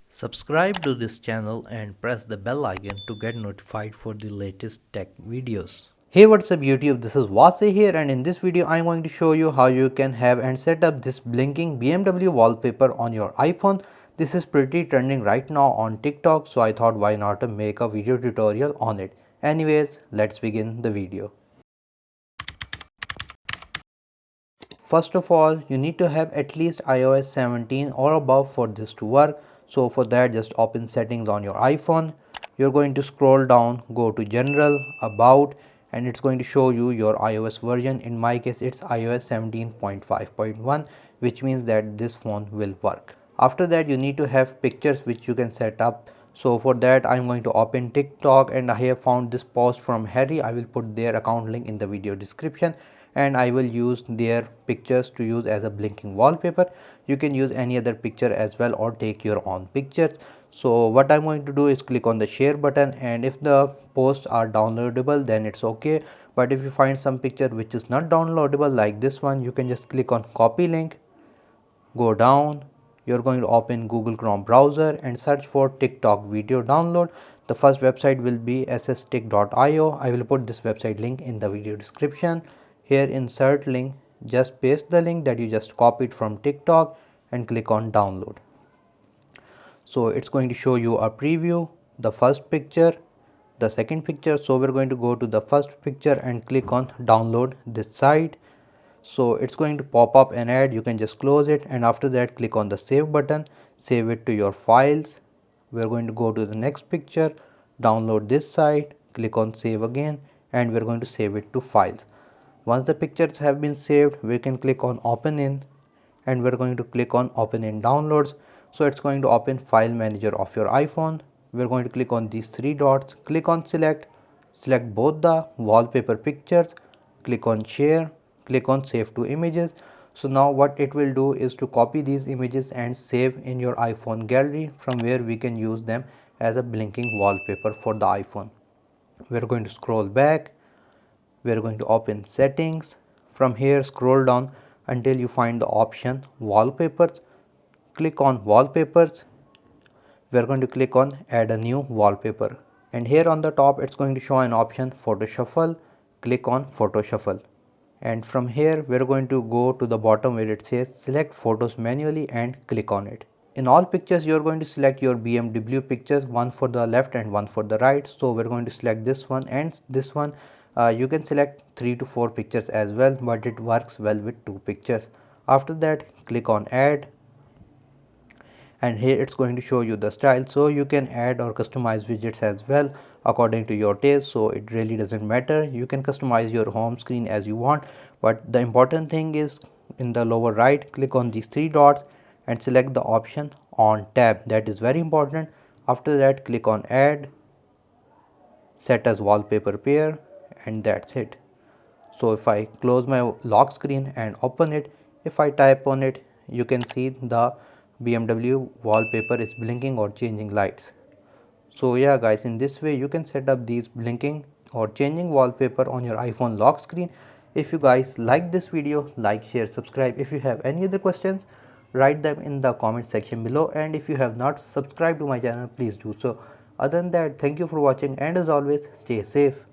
Subscribe to this channel and press the bell icon to get notified for the latest tech videos. Hey, what's up YouTube, this is Vase here, and in this video I'm going to show you how you can have and set up this blinking BMW wallpaper on your iPhone. This is pretty trending right now on TikTok, so I thought why not to make a video tutorial on it. Anyways, let's begin the video. First of all, you need to have at least iOS 17 or above for this to work. So for that, just open settings on your iPhone. You're going to scroll down, go to general, about, and it's going to show you your iOS version. In my case, it's iOS 17.5.1, which means that this phone will work. After that, you need to have pictures which you can set up. So for that, I'm going to open TikTok, and I have found this post from Harry. I will put their account link in the video description, and I will use their pictures to use as a blinking wallpaper. You can use any other picture as well or take your own pictures. So what I'm going to do is click on the share button, and if the posts are downloadable then it's okay, but if you find some picture which is not downloadable like this one, you can just click on copy link, go down. You're going to open Google Chrome browser and search for TikTok video download. The first website will be sstick.io. I will put this website link in the video description. Here, insert link, just paste the link that you just copied from TikTok and click on download. So it's going to show you a preview, the first picture, the second picture. So we're going to go to the first picture and click on download this site. So it's going to pop up an ad, you can just close it, and after that click on the save button, save it to your files. We're going to go to the next picture, download this site, click on save again, and we're going to save it to files. Once the pictures have been saved, we can click on open in, and we're going to click on open in downloads. So it's going to open file manager of your iPhone. We're going to click on these three dots, click on select both the wallpaper pictures, click on share, click on save to images. So now what it will do is to copy these images and save in your iPhone gallery, from where we can use them as a blinking wallpaper for the iPhone. We're going to scroll back, we're going to open settings. From here, scroll down until you find the option wallpapers. Click on wallpapers. We're going to click on add a new wallpaper, and here on the top it's going to show an option photo shuffle. Click on photo shuffle, and from here we're going to go to the bottom where it says select photos manually and click on it. In all pictures you're going to select your BMW pictures, one for the left and one for the right. So we're going to select this one and this one. You can select 3 to 4 pictures as well, but it works well with 2 pictures. After that, click on add, and here it's going to show you the style, so you can add or customize widgets as well according to your taste. So it really doesn't matter, you can customize your home screen as you want, but the important thing is in the lower right, click on these three dots and select the option on tab. That is very important. After that, click on add, set as wallpaper pair, and that's it. So if I close my lock screen and open it, if I type on it, you can see the BMW wallpaper is blinking or changing lights. So yeah guys, in this way you can set up these blinking or changing wallpaper on your iPhone lock screen. If you guys like this video, like, share, subscribe. If you have any other questions, write them in the comment section below, and if you have not subscribed to my channel, please do so. Other than that, thank you for watching, and as always, stay safe.